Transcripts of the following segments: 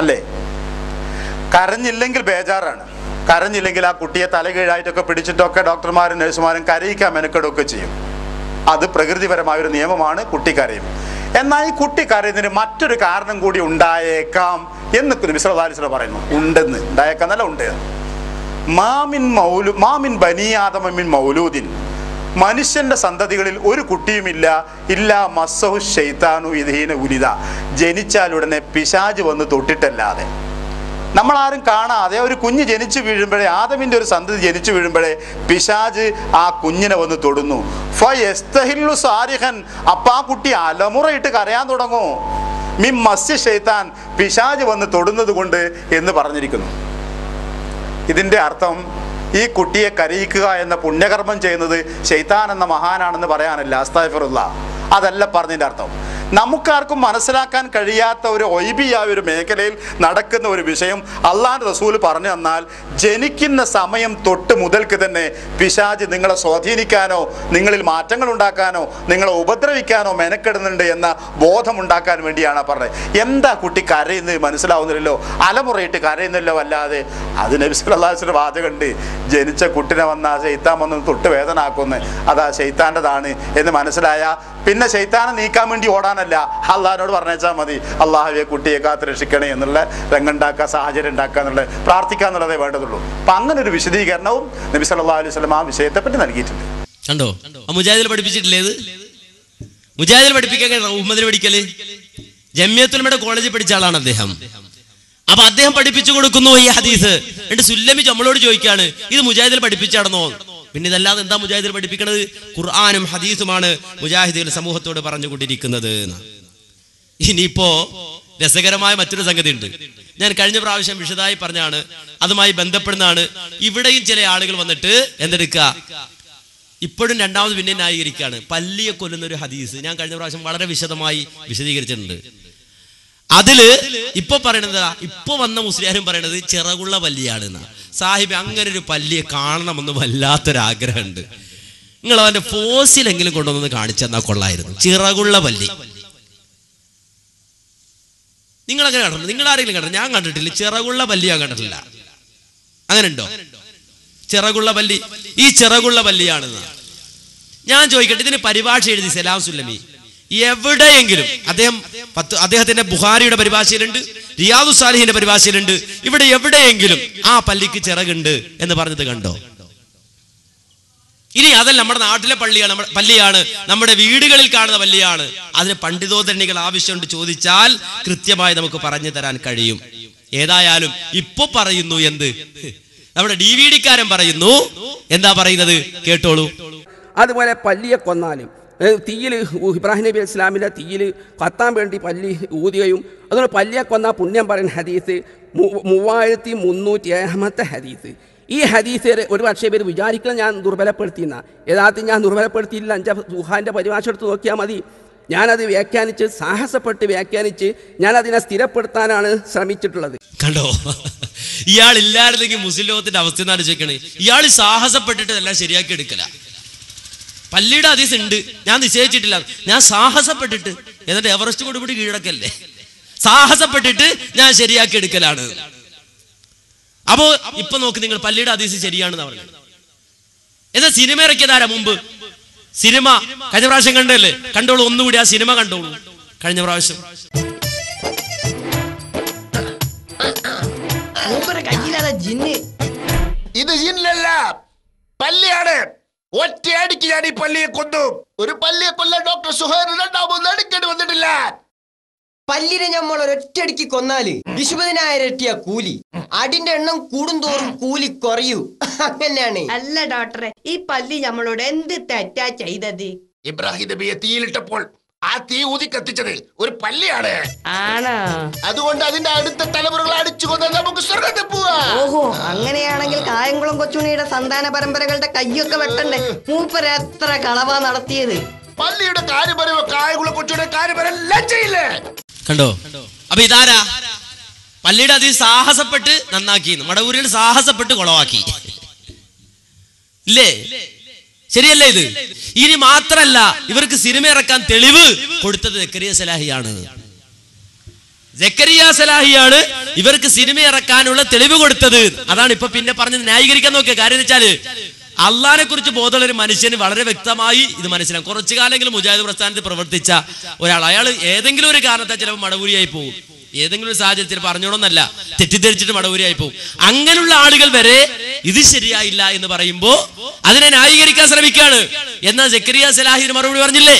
അല്ലേ? കരഞ്ഞില്ലെങ്കിൽ ബേജാറാണ്. കരഞ്ഞില്ലെങ്കിൽ ആ കുട്ടിയെ തലകീഴായിട്ടൊക്കെ പിടിച്ചിട്ടൊക്കെ ഡോക്ടർമാരും നഴ്സുമാരും കരയിക്കാൻ മെനക്കെടുകയൊക്കെ ചെയ്യും. അത് പ്രകൃതിപരമായൊരു നിയമമാണ്, കുട്ടി കരയും. എന്നാൽ ഈ കുട്ടി കരയുന്നതിന് മറ്റൊരു കാരണം കൂടി ഉണ്ടായേക്കാം എന്ന് നബി സല്ലല്ലാഹു അലൈഹി വസല്ലം പറയുന്നു. ഉണ്ടെന്ന്, ഉണ്ടായേക്കാം എന്നല്ല, ഉണ്ട്. മാമിൻ ബനി ആദമ മിൻ മൗലൂദിൻ, മനുഷ്യന്റെ സന്തതികളിൽ ഒരു കുട്ടിയുമില്ല ഇല്ലാ മസ്സഹു ശൈത്താനു ഇദീന ഉലിദ, ജനിച്ചാലുടനെ പിശാച് വന്ന് തൊട്ടിട്ടല്ലാതെ. നമ്മളാരും കാണാതെ ഒരു കുഞ്ഞ് ജനിച്ചു വീഴുമ്പോഴേ, ആദമിൻ്റെ ഒരു സന്തതി ജനിച്ചു വീഴുമ്പോഴേ പിശാച് ആ കുഞ്ഞിനെ വന്ന് തൊടുന്നു. ഫയസ്തഹില്ലു സാരിഹൻ, അപ്പം ആ കുട്ടി അലമുറയിട്ട് കരയാൻ തുടങ്ങും. മിൻ മസ്യ ശൈത്താൻ, പിശാച് വന്ന് തൊടുന്നത് കൊണ്ട് എന്ന് പറഞ്ഞിരിക്കുന്നു. ഇതിൻ്റെ അർത്ഥം ഈ കുട്ടിയെ കരയിക്കുക എന്ന പുണ്യകർമ്മം ചെയ്യുന്നത് ശൈത്താൻ എന്ന മഹാനാണെന്ന് പറയാനല്ല, അസ്തഗ്ഫിറുല്ലാഹ്, അതല്ല പറഞ്ഞതിൻ്റെ അർത്ഥം. നമുക്കാർക്കും മനസ്സിലാക്കാൻ കഴിയാത്ത ഒരു ഒയ്ബിയായ ഒരു മേഖലയിൽ നടക്കുന്ന ഒരു വിഷയം അള്ളാഹുവിൻ്റെ റസൂൽ പറഞ്ഞു തന്നാൽ, ജനിക്കുന്ന സമയം തൊട്ട് മുതൽക്ക് തന്നെ പിശാച് നിങ്ങളെ സ്വാധീനിക്കാനോ നിങ്ങളിൽ മാറ്റങ്ങൾ ഉണ്ടാക്കാനോ നിങ്ങളെ ഉപദ്രവിക്കാനോ മെനക്കെടുന്നുണ്ട് എന്ന ബോധമുണ്ടാക്കാൻ വേണ്ടിയാണ് പറഞ്ഞത്. എന്താ കുട്ടി കരയുന്നത് മനസ്സിലാവുന്നില്ലല്ലോ, അലമുറയിട്ട് കരയുന്നില്ലോ, അല്ലാതെ അത് നബി സല്ലല്ലാഹു അലൈഹി വസല്ലം വാചകമുണ്ട്, ജനിച്ച കുട്ടിനെ വന്ന ശൈത്താൻ വന്ന് തൊട്ട് വേദനാക്കുന്നത് അതാ ശൈത്താൻ്റെതാണ് എന്ന് മനസ്സിലായ പിന്നെ ശൈത്താനെ നീക്കാൻ വേണ്ടി ഓടാനല്ല, അള്ളാഹിനോട് പറഞ്ഞേച്ചാൽ മതി, അള്ളാഹുവെ കുട്ടിയെ കാത്ത് രക്ഷിക്കണേ എന്നുള്ള രംഗുണ്ടാക്കുക, സാഹചര്യം ഉണ്ടാക്കുക എന്നുള്ളത്, പ്രാർത്ഥിക്കുക എന്നുള്ളതേ വേണ്ടതുള്ളൂ. അപ്പം അങ്ങനെ ഒരു വിശദീകരണവും നബി സല്ലല്ലാഹു അലൈഹി വസല്ലം ആ വിഷയത്തെ പറ്റി നൽകിയിട്ടുണ്ട്. കണ്ടോ, മുജാഹിദിൽ പഠിപ്പിച്ചിട്ടില്ലേ ഇത്? മുജാഹിദിൽ പഠിപ്പിക്കാൻ ഉമ്മദിൽ പഠിക്കല് ജമിയത്തുൽ ഉലമയുടെ കോളേജിൽ പഠിച്ച ആളാണ് അദ്ദേഹം. അപ്പൊ അദ്ദേഹം പഠിപ്പിച്ചു കൊടുക്കുന്നു ഈ ഹദീസ്. എന്നിട്ട് സുല്ലമി നമ്മളോട് ചോദിക്കാണ്, ഇത് മുജാഹിദിൽ പഠിപ്പിച്ചാണെന്നോ? പിന്നെ ഇതല്ലാതെ എന്താ മുജാഹിദിൽ പഠിപ്പിക്കുന്നത്? ഖുർആനും ഹദീസുമാണ് മുജാഹിദുകൾ സമൂഹത്തോട് പറഞ്ഞുകൊണ്ടിരിക്കുന്നത്. ഇനിയിപ്പോ രസകരമായ മറ്റൊരു സംഗതി ഉണ്ട്. ഞാൻ കഴിഞ്ഞ പ്രാവശ്യം വിശദമായി പറഞ്ഞാണ്, അതുമായി ബന്ധപ്പെടുന്നതാണ്. ഇവിടെയും ചില ആളുകൾ വന്നിട്ട് എന്തെടുക്കുക, ഇപ്പോഴും രണ്ടാമത് പിന്നെ ന്യായീകരിക്കുകയാണ്. പല്ലിയെ കൊല്ലുന്ന ഒരു ഹദീസ് ഞാൻ കഴിഞ്ഞ പ്രാവശ്യം വളരെ വിശദമായി വിശദീകരിച്ചിട്ടുണ്ട്. അതില് ഇപ്പൊ പറയണത്, ഇപ്പൊ വന്ന മുസ്ലിയാരും പറയണത് ചിറകുള്ള പല്ലിയാണെന്നാ. സാഹിബ്, അങ്ങനെ ഒരു പല്ലിയെ കാണണമെന്ന് വല്ലാത്തൊരാഗ്രഹമുണ്ട്. നിങ്ങൾ അവന്റെ ഫോസിലെങ്കിലും കൊണ്ടുവന്ന് കാണിച്ചെന്നാ കൊള്ളായിരുന്നു. ചിറകുള്ള പല്ലി നിങ്ങൾ അങ്ങനെ കണ്ടിട്ടുണ്ട്? നിങ്ങൾ ആരെങ്കിലും കണ്ടിട്ടുണ്ട്? ഞാൻ കണ്ടിട്ടില്ല. ചിറകുള്ള പല്ലി ഞാൻ കണ്ടിട്ടില്ല. അങ്ങനെ ഉണ്ടോ? ചിറകുള്ള പല്ലി, ഈ ചിറകുള്ള പല്ലിയാണെന്ന് ഞാൻ ചോദിക്കട്ടെ. ഇതിന് പരിഭാഷ എഴുതി സലാം സുല്ലമി എവിടെയെങ്കിലും അദ്ദേഹത്തിന്റെ ബുഖാരിയുടെ പരിഭാഷയിലുണ്ട്, റിയാദു സാലിഹിന്റെ പരിഭാഷയിലുണ്ട്, ഇവിടെ എവിടെയെങ്കിലും ആ പല്ലിക്ക് ചിറകുണ്ട് എന്ന് പറഞ്ഞത് കണ്ടോ? ഇനി അതല്ല, നമ്മുടെ നാട്ടിലെ പള്ളിയാണ്, നമ്മുടെ വീടുകളിൽ കാണുന്ന പള്ളിയാണ്, അതിന് പണ്ഡിതോദ്ധരണികൾ ആവശ്യമുണ്ട് ചോദിച്ചാൽ കൃത്യമായി നമുക്ക് പറഞ്ഞു തരാൻ കഴിയും. ഏതായാലും ഇപ്പൊ പറയുന്നു എന്ത്, നമ്മുടെ DVD-കാരൻ പറയുന്നു. എന്താ പറയുന്നത് കേട്ടോളൂ. അതുപോലെ പല്ലിയെ കൊന്നാലും തീയിൽ, ഇബ്രാഹിം നബി ഇസ്ലാമിൻ്റെ തീയിൽ കത്താൻ വേണ്ടി പല്ലി ഊതുകയും, അതുപോലെ പല്ലിയെ കൊന്ന പുണ്യം പറയുന്ന ഹദീസ് 3307 ഹദീസ്. ഈ ഹദീസ് ഒരു പക്ഷേ പേര് വിചാരിക്കണം ഞാൻ ദുർബലപ്പെടുത്തിയെന്ന. യഥാർത്ഥത്തിൽ ഞാൻ ദുർബലപ്പെടുത്തിയില്ല. സുഹാൻ്റെ പരിഭാഷ എടുത്ത് നോക്കിയാൽ മതി. ഞാനത് വ്യാഖ്യാനിച്ച്, സാഹസപ്പെട്ട് വ്യാഖ്യാനിച്ച് ഞാനതിനെ സ്ഥിരപ്പെടുത്താനാണ് ശ്രമിച്ചിട്ടുള്ളത്. കണ്ടോ, ഇയാൾ ഇല്ലായിരുന്നെങ്കിൽ മുസ്ലിം ലോകത്തിന്റെ അവസ്ഥ എന്നാണ് ചോദിക്കണേ. ഇയാൾ സാഹസപ്പെട്ടിട്ട് എല്ലാം ശരിയാക്കി എടുക്കല. പള്ളിയുടെ ഹദീസ് ഉണ്ട്, ഞാൻ നിശ്ചയിച്ചിട്ടില്ല, ഞാൻ സാഹസപ്പെട്ടിട്ട്, എന്നിട്ട് എവറസ്റ്റ് കൊടുപിടി കീഴടക്കല്ലേ, സാഹസപ്പെട്ടിട്ട് ഞാൻ ശരിയാക്കി എടുക്കലാണ്. അപ്പോ ഇപ്പൊ നോക്ക് നിങ്ങൾ, പള്ളിയുടെ ഹദീസ് ശരിയാണെന്ന് പറഞ്ഞത്. എന്നാ സിനിമ ഇറക്കിയതാരാ മുമ്പ്? സിനിമ കഴിഞ്ഞ പ്രാവശ്യം കണ്ടല്ലേ? കണ്ടോളൂ, ഒന്നുകൂടി ആ സിനിമ കണ്ടോളൂ. കഴിഞ്ഞ പ്രാവശ്യം ഇത് ജിന്നല്ല, പല്ലിയാണ്. ഒറ്റയടിക്ക് ഞാൻ ഈ പല്ലിയെ കൊന്നു. ഒരു പല്ലിയെ കൊല്ലാൻ ഡോക്ടർ സുഹൈർ രണ്ടാമത് അടിക്കേണ്ടി വന്നിട്ടില്ല. പല്ലിനെ നമ്മൾ ഒരൊറ്റയടിക്ക് കൊന്നാല് 20,000 ഇരട്ടിയ കൂലി. അടിന്റെ എണ്ണം കൂടുന്തോറും കൂലി കുറയൂ. അങ്ങനെയാണ്. അല്ല ഡോക്ടറെ, ഈ പല്ലി നമ്മളോട് എന്ത് തെറ്റാ ചെയ്തത്? ഇബ്രാഹിം നബിയെ തീയിലിട്ടപ്പോൾ ആ തീ ഊതി കത്തിച്ചത് ഒരു പല്ലിയാണ്. ആണോ? അതുകൊണ്ട് അതിന്റെ അടുത്ത തലമുറകളെ അടിച്ചു കൊന്നാൽ നമുക്ക് സ്വർഗ്ഗത്തിൽ പോവാം. ഓഹോ, അങ്ങനെയാണെങ്കിൽ കായംകുളം കൊച്ചുണ്ണിയുടെ സന്താന പരമ്പരകളുടെ കയ്യൊക്കെ വെട്ടണ്ടേ? മൂപ്പര് എത്ര കളവാ നടത്തിയത്. പല്ലിയുടെ കാര്യം പറയുമ്പോ കായംകുളം കൊച്ചുണ്ണിയുടെ കാര്യം എല്ലാം ചെയ്യില്ലേ? കണ്ടോ? അപ്പൊ ഇതാരാ? പള്ളിയുടെ അതിൽ സാഹസപ്പെട്ട് നന്നാക്കി, മടവൂരിൽ സാഹസപ്പെട്ട് കുളവാക്കി. ഇല്ലേ? ശരിയല്ലേ ഇത്? ഇനി മാത്രല്ല, ഇവർക്ക് സിനിമ ഇറക്കാൻ തെളിവ് കൊടുത്തത് സലാഹിയാണ്. സക്കരിയ സലാഹിയാണ് ഇവർക്ക് സിനിമ ഇറക്കാനുള്ള തെളിവ് കൊടുത്തത്. അതാണ് ഇപ്പൊ പിന്നെ പറഞ്ഞത് ന്യായീകരിക്കാൻ നോക്കിയ കാര്യം എന്ന് വെച്ചാല് അള്ളാഹിനെ കുറിച്ച് ബോധമുള്ള ഒരു മനുഷ്യന് വളരെ വ്യക്തമായി ഇത് മനസ്സിലാവും. കുറച്ചു കാലമെങ്കിലും മുജാഹിദ് പ്രസ്ഥാനത്തിൽ പ്രവർത്തിച്ച ഒരാൾ, അയാൾ ഏതെങ്കിലും ഒരു കാരണത്താൽ ചിലപ്പോൾ മടവൂരിയായി പോകും, ഏതെങ്കിലും ഒരു സാഹചര്യത്തിൽ പറഞ്ഞോണമെന്നല്ല, തെറ്റിദ്ധരിച്ചിട്ട് മടവൂരിയായി പോകും. അങ്ങനെയുള്ള ആളുകൾ വരെ ഇത് ശരിയായില്ല എന്ന് പറയുമ്പോ അതിനെ ന്യായീകരിക്കാൻ ശ്രമിക്കുകയാണ്. എന്നാൽ സക്കരിയ സലാഹിന് മറുപടി പറഞ്ഞില്ലേ?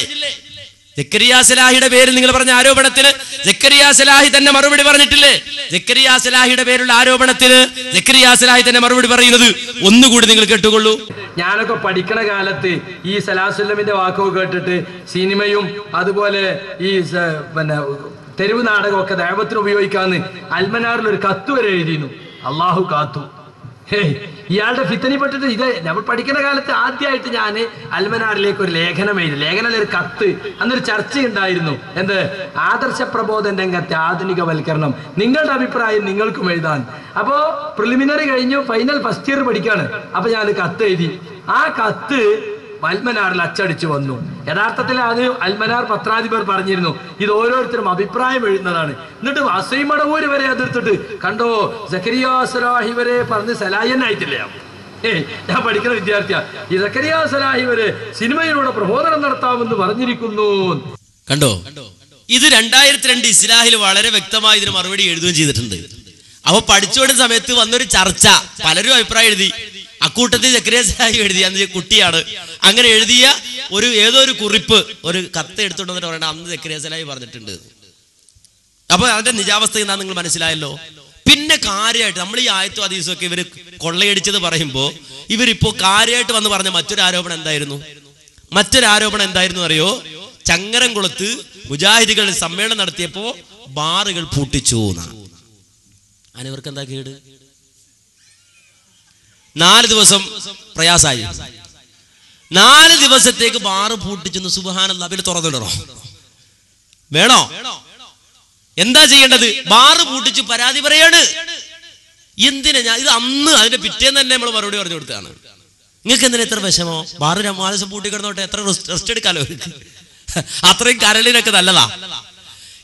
സക്കരിയ സലാഹിയുടെ പേരിൽ നിങ്ങൾ പറഞ്ഞ ആരോപണത്തിന് സക്കരിയ സലാഹി തന്നെ മറുപടി പറഞ്ഞിട്ടില്ലേ? സക്കരിയ സലാഹിയുടെ പേരുള്ള ആരോപണത്തിന് സക്കരിയ സലാഹി തന്നെ മറുപടി പറയുന്നത് ഒന്നുകൂടി നിങ്ങൾ കേട്ടുകൊള്ളൂ. ഞാനൊക്കെ പഠിക്കണ കാലത്ത് ഈ സലാഹുല്ലമിന്റെ വാക്കൊക്കെ കേട്ടിട്ട് സിനിമയും അതുപോലെ ഈ പിന്നെ തെരുവ് നാടകമൊക്കെ ദൈവത്തിന് ഉപയോഗിക്കാന്ന് അൽമനാറിൽ ഒരു കത്ത് വരെ എഴുതിയിരുന്നു. അള്ളാഹു കാത്തു. ഇയാളുടെ ഫിത്തനിപ്പെട്ടിട്ട് ഇത് നമ്മൾ പഠിക്കുന്ന കാലത്ത് ആദ്യമായിട്ട് ഞാൻ അൽമനാറിലേക്ക് ഒരു ലേഖനം എഴുതി. ലേഖനം ഒരു കത്ത്, അന്നൊരു ചർച്ച ഉണ്ടായിരുന്നു. എന്ത്? ആദർശ പ്രബോധന രംഗത്തെ ആധുനികവൽക്കരണം, നിങ്ങളുടെ അഭിപ്രായം നിങ്ങൾക്കും എഴുതാൻ. അപ്പോ പ്രിലിമിനറി കഴിഞ്ഞു, ഫൈനൽ ഫസ്റ്റ് ഇയർ പഠിക്കാണ്. അപ്പൊ ഞാൻ കത്ത് എഴുതി. ആ കത്ത് അൽമനാറിൽ അച്ചടിച്ചു വന്നു. യഥാർത്ഥത്തിൽ അത് അൽമനാർ പത്രാധിപർ പറഞ്ഞിരുന്നു ഇത് ഓരോരുത്തരും അഭിപ്രായം എഴുതുന്നതാണ്. എന്നിട്ട് അസീം മടവൂര് വരെ എതിർത്തിട്ട് കണ്ടോ സക്കരിയ സലാഹി വരെ പറഞ്ഞ് സലാഹനായിട്ടില്ല. ഞാൻ പഠിക്കുന്ന വിദ്യാർത്ഥിയാ. ഈ സക്കരിയ സലാഹി വരെ സിനിമയിലൂടെ പ്രബോധനം നടത്താമെന്ന് പറഞ്ഞിരിക്കുന്നു. കണ്ടോ? ഇത് 2002 ഇസ്ലാഹിൽ വളരെ വ്യക്തമായി ഇതിന് മറുപടി എഴുതുകയും ചെയ്തിട്ടുണ്ട്. അപ്പൊ പഠിച്ചുകൊണ്ട സമയത്ത് വന്നൊരു ചർച്ച, പലരും അഭിപ്രായം എഴുതി. അക്കൂട്ടത്തിൽ സക്കരിയ സലാഹി എഴുതിയ കുട്ടിയാണ്. അങ്ങനെ എഴുതിയ ഏതോ ഒരു കുറിപ്പ്, ഒരു കത്ത് എടുത്തോണ്ട് വന്നിട്ട് പറയണ അന്ന് സക്കരിയ സലാഹി പറഞ്ഞിട്ടുണ്ട്. അപ്പൊ അതിന്റെ നിജാവസ്ഥ എന്താ നിങ്ങൾ മനസ്സിലായല്ലോ. പിന്നെ കാര്യമായിട്ട് നമ്മൾ ഈ ആയത്തും ഹദീസും ഒക്കെ ഇവര് കൊള്ളയടിച്ചത് പറയുമ്പോ ഇവരിപ്പോ കാര്യമായിട്ട് വന്ന് പറഞ്ഞ മറ്റൊരു ആരോപണം എന്തായിരുന്നു അറിയോ? ചങ്ങരംകുളത്ത് മുജാഹിദികൾ സമ്മേളനം നടത്തിയപ്പോ ബാറുകൾ പൂട്ടിച്ചു എന്നാണ്. അതിനിവർക്ക് എന്താ കേട്? 4 ദിവസം പ്രയാസായി. 4 ദിവസത്തേക്ക് ബാറ് പൂട്ടിച്ചെന്ന് സുബ്ഹാനല്ലാഹ്. പിന്നെ തുറന്നിടണോ? വേണോ? എന്താ ചെയ്യേണ്ടത്? ബാറ് പൂട്ടിച്ച് പരാതി പറയാണ്. എന്തിനാ? ഞാൻ ഇത് അന്ന് അതിന്റെ പിറ്റേന്ന് തന്നെ നമ്മൾ മറുപടി പറഞ്ഞു കൊടുത്തതാണ്. നിങ്ങൾക്ക് എന്തിനാ എത്ര വിഷമോ? ബാറ് 4 ദിവസം പൂട്ടി കിടന്നോട്ടെ, എത്ര റെസ്റ്റ് എടുക്കാലോ, അത്രയും കരളിനൊക്കെ നല്ലതാ.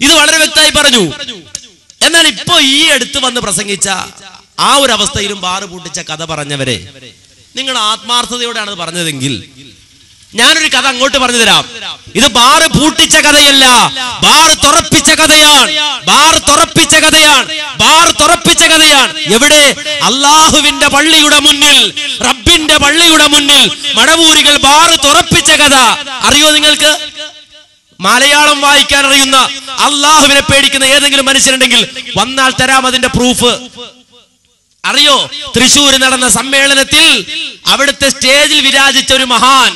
ഇത് വളരെ വ്യക്തമായി പറഞ്ഞു. എന്നാൽ ഇപ്പൊ ഈ അടുത്ത് വന്ന് പ്രസംഗിച്ച ആ ഒരു അവസ്ഥയിലും ബാറ് പൂട്ടിച്ച കഥ പറഞ്ഞവരെ നിങ്ങൾ ആത്മാർത്ഥതയോടെയാണ് പറഞ്ഞതെങ്കിൽ ഞാനൊരു കഥ അങ്ങോട്ട് പറഞ്ഞു തരാം. ഇത് ബാറ് പൂട്ടിച്ച കഥയല്ല, ബാറ് തുറപ്പിച്ച കഥയാണ്. എവിടെ? അള്ളാഹുവിന്റെ പള്ളിയുടെ മുന്നിൽ, റബ്ബിന്റെ പള്ളിയുടെ മുന്നിൽ മടവൂരികൾ ബാറ് തുറപ്പിച്ച കഥ അറിയോ നിങ്ങൾക്ക്? മലയാളം വായിക്കാൻ അറിയുന്ന, അള്ളാഹുവിനെ പേടിക്കുന്ന ഏതെങ്കിലും മനുഷ്യരുണ്ടെങ്കിൽ വന്നാൽ തരാം അതിന്റെ പ്രൂഫ്. അറിയോ? തൃശ്ശൂർ നടന്ന സമ്മേളനത്തിൽ അവിടുത്തെ സ്റ്റേജിൽ വിരാജിച്ച ഒരു മഹാൻ,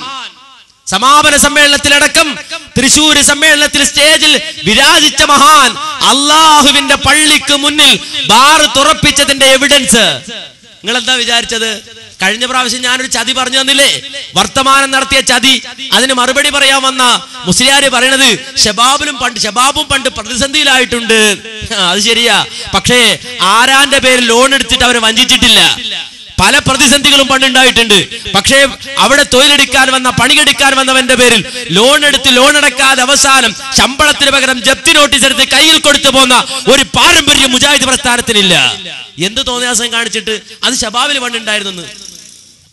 സമാപന സമ്മേളനത്തിലടക്കം തൃശ്ശൂർ സമ്മേളനത്തിൽ സ്റ്റേജിൽ വിരാജിച്ച മഹാൻ അള്ളാഹുവിന്റെ പള്ളിക്ക് മുന്നിൽ ബാറ് തുറപ്പിച്ചതിന്റെ എവിഡൻസ് നിങ്ങൾ എന്താ വിചാരിച്ചത്? കഴിഞ്ഞ പ്രാവശ്യം ഞാനൊരു ചതി പറഞ്ഞു തന്നില്ലേ? വർത്തമാനം നടത്തിയ ചതി. അതിന് മറുപടി പറയാൻ വന്ന മുസ്ലിയാര് പറയണത് ഷബാബും പണ്ട് പ്രതിസന്ധിയിലായിട്ടുണ്ട്. അത് ശരിയാ. പക്ഷേ ആരാന്റെ പേരിൽ ലോൺ എടുത്തിട്ട് അവരെ വഞ്ചിച്ചിട്ടില്ല. പല പ്രതിസന്ധികളും പണ്ടുണ്ടായിട്ടുണ്ട്. പക്ഷേ അവിടെ തൊഴിലെടുക്കാൻ വന്ന, പണിയെടുക്കാൻ വന്നവന്റെ പേരിൽ ലോൺ അടക്കാതെ അവസാനം ശമ്പളത്തിന് പകരം ജപ്തി നോട്ടീസ് എടുത്ത് കയ്യിൽ കൊടുത്തു പോന്ന ഒരു പാരമ്പര്യം മുജാഹിദ് പ്രസ്ഥാനത്തിനില്ല. എന്ത് തോന്നിയാസം കാണിച്ചിട്ട് അത് ഷബാബിൽ പണ്ടുണ്ടായിരുന്നു.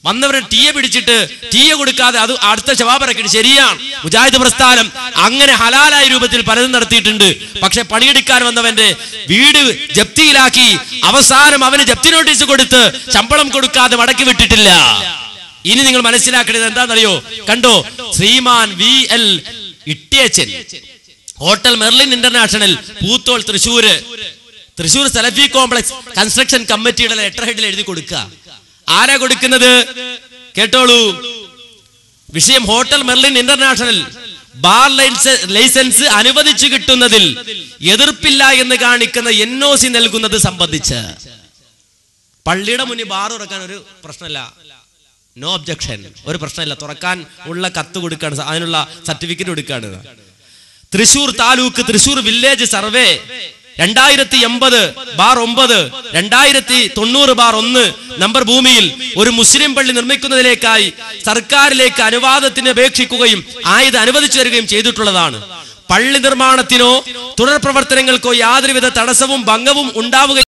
വന്നവരെ ടീയെ പിടിച്ചിട്ട് ടീയെ കൊടുക്കാതെ അത് അടുത്ത ഷബാബിറക്കിട്ട്. ശരിയാണ്, മുജാഹിദ് പ്രസ്ഥാനം അങ്ങനെ ഹലാലായ രൂപത്തിൽ പലതും നടത്തിയിട്ടുണ്ട്. പക്ഷെ പണിയെടുക്കാൻ വന്നവന്റെ വീട് ജപ്തിയിലാക്കി അവസാനം അവന് ജപ്തി നോട്ടീസ് കൊടുത്ത് ശമ്പളം കൊടുക്കാതെ മടക്കി വിട്ടിട്ടില്ല. ഇനി നിങ്ങൾ മനസ്സിലാക്കേണ്ടത് എന്താണെന്നറിയോ? കണ്ടോ, ശ്രീമാൻ VL Ittiyachan, Hotel Merlin International, Poothole, Thrissur Salafi complex construction കമ്മിറ്റിയുടെ ലെറ്റർ ഹെഡിൽ എഴുതി കൊടുക്കുക. ആരാ കൊടുക്കുന്നത്? കേട്ടോളൂ. വിഷയം Hotel Merlin International bar licence അനുവദിച്ചു കിട്ടുന്നതിൽ എതിർപ്പില്ല എന്ന് കാണിക്കുന്ന NOC നൽകുന്നത് സംബന്ധിച്ച്. പള്ളിയുടെ മുന്നിൽ ബാർ തുറക്കാൻ ഒരു പ്രശ്നമില്ല, നോ ഒബ്ജക്ഷൻ, ഒരു പ്രശ്നമില്ല. തുറക്കാൻ ഉള്ള കത്ത് കൊടുക്കാണ്, അതിനുള്ള സർട്ടിഫിക്കറ്റ് കൊടുക്കാണ്. Thrissur taluk, Thrissur village survey 2080/9 2090/1 number ഭൂമിയിൽ ഒരു മുസ്ലിം പള്ളി നിർമ്മിക്കുന്നതിലേക്കായി സർക്കാരിലേക്ക് അനുവാദത്തിന് അപേക്ഷിക്കുകയും ആയത് അനുവദിച്ചു തരികയും ചെയ്തിട്ടുള്ളതാണ്. പള്ളി നിർമ്മാണത്തിനോ തുടർ പ്രവർത്തനങ്ങൾക്കോ യാതൊരുവിധ തടസ്സവും ഭംഗവും ഉണ്ടാവുക